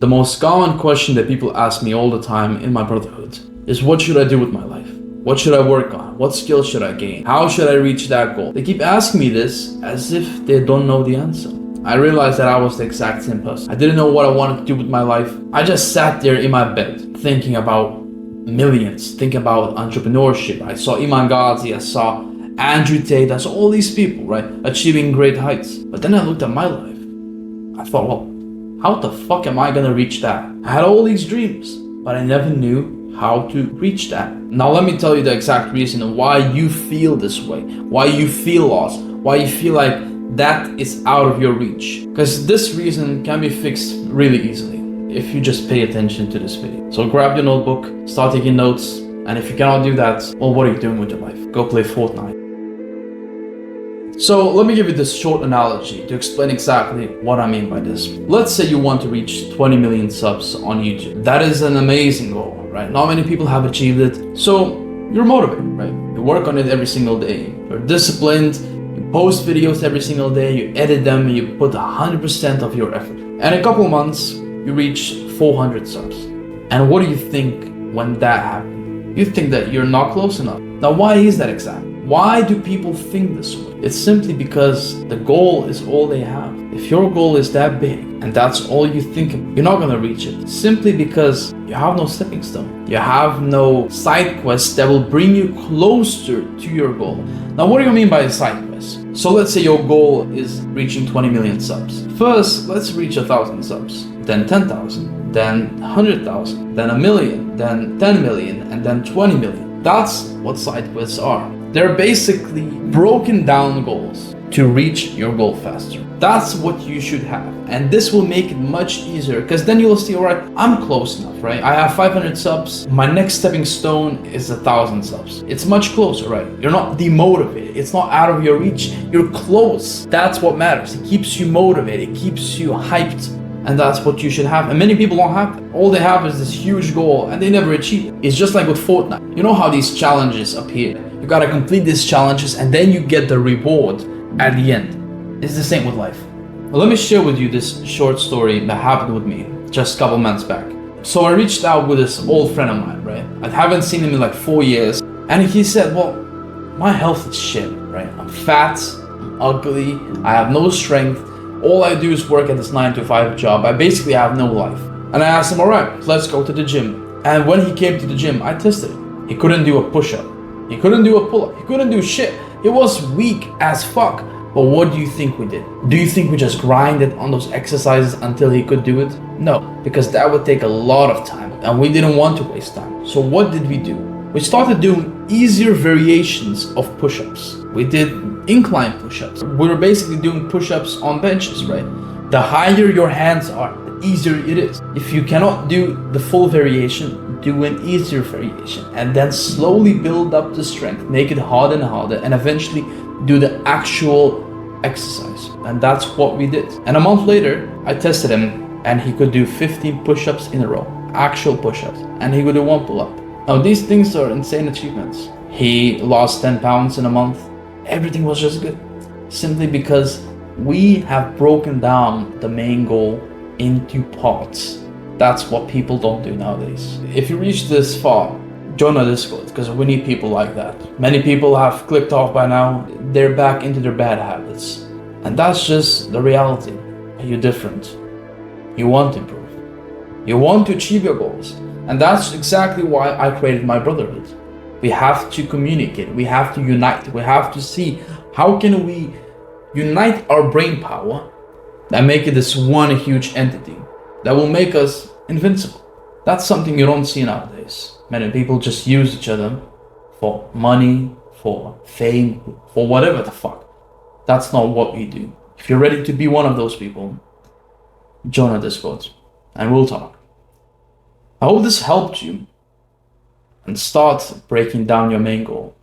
The most common question that people ask me all the time in my brotherhood is, what should I do with my life? What should I work on? What skills should I gain? How should I reach that goal? They keep asking me this as if they don't know the answer. I realized that I was the exact same person. I didn't know what I wanted to do with my life. I just sat there in my bed thinking about millions, thinking about entrepreneurship. I saw Iman Ghazi, I saw Andrew Tate, I saw all these people, right, achieving great heights. But then I looked at my life. I thought, well, how the fuck am I gonna reach that? I had all these dreams, but I never knew how to reach that. Now let me tell you the exact reason why you feel this way, why you feel lost, why you feel like that is out of your reach. Because this reason can be fixed really easily if you just pay attention to this video. So grab your notebook, start taking notes, and if you cannot do that, well, what are you doing with your life? Go play Fortnite. So let me give you this short analogy to explain exactly what I mean by this. Let's say you want to reach 20 million subs on YouTube. That is an amazing goal, right? Not many people have achieved it. So you're motivated, right? You work on it every single day. You're disciplined, you post videos every single day, you edit them, and you put 100% of your effort. And in a couple months, you reach 400 subs. And what do you think when that happens? You think that you're not close enough. Now, why is that exactly? Why do people think this way? It's simply because the goal is all they have. If your goal is that big and that's all you think of, you're not gonna reach it. Simply because you have no stepping stone. You have no side quest that will bring you closer to your goal. Now, what do you mean by a side quest? So let's say your goal is reaching 20 million subs. First, let's reach 1,000 subs, then 10,000, then 100,000, then 1,000,000, then 10 million, and then 20 million. That's what side quests are. They're basically broken down goals to reach your goal faster. That's what you should have. And this will make it much easier because then you'll see, all right, I'm close enough, right? I have 500 subs. My next stepping stone is 1,000 subs. It's much closer, right? You're not demotivated. It's not out of your reach. You're close. That's what matters. It keeps you motivated. It keeps you hyped. And that's what you should have. And many people don't have that. All they have is this huge goal and they never achieve it. It's just like with Fortnite. You know how these challenges appear? You gotta complete these challenges and then you get the reward at the end. It's the same with life. Well, let me share with you this short story that happened with me just a couple months back. So I reached out with this old friend of mine, right? I haven't seen him in like 4 years. And he said, well, my health is shit, right? I'm fat, I'm ugly, I have no strength. All I do is work at this 9-to-5 job. I basically have no life. And I asked him, all right, let's go to the gym. And when he came to the gym, I tested him. He couldn't do a push-up. He couldn't do a pull-up. He couldn't do shit. He was weak as fuck. But what do you think we did? Do you think we just grinded on those exercises until he could do it? No, because that would take a lot of time and we didn't want to waste time. So what did we do? We started doing easier variations of push-ups. We did incline push-ups. We were basically doing push-ups on benches, right? The higher your hands are, the easier it is. If you cannot do the full variation, do an easier variation and then slowly build up the strength, make it harder and harder, and eventually do the actual exercise. And that's what we did. And a month later, I tested him and he could do 15 push-ups in a row, actual push-ups, and he could do 1 pull-up. Now these things are insane achievements. He lost 10 pounds in a month. Everything was just good. Simply because we have broken down the main goal into parts. That's what people don't do nowadays. If you reach this far, join our Discord because we need people like that. Many people have clicked off by now. They're back into their bad habits. And that's just the reality. You're different. You want to improve. You want to achieve your goals. And that's exactly why I created my brotherhood. We have to communicate. We have to unite. We have to see how can we unite our brain power and make it this one huge entity that will make us invincible. That's something you don't see nowadays. Many people just use each other for money, for fame, for whatever the fuck. That's not what we do. If you're ready to be one of those people, join our Discord and we'll talk. I hope this helped you and start breaking down your main goal.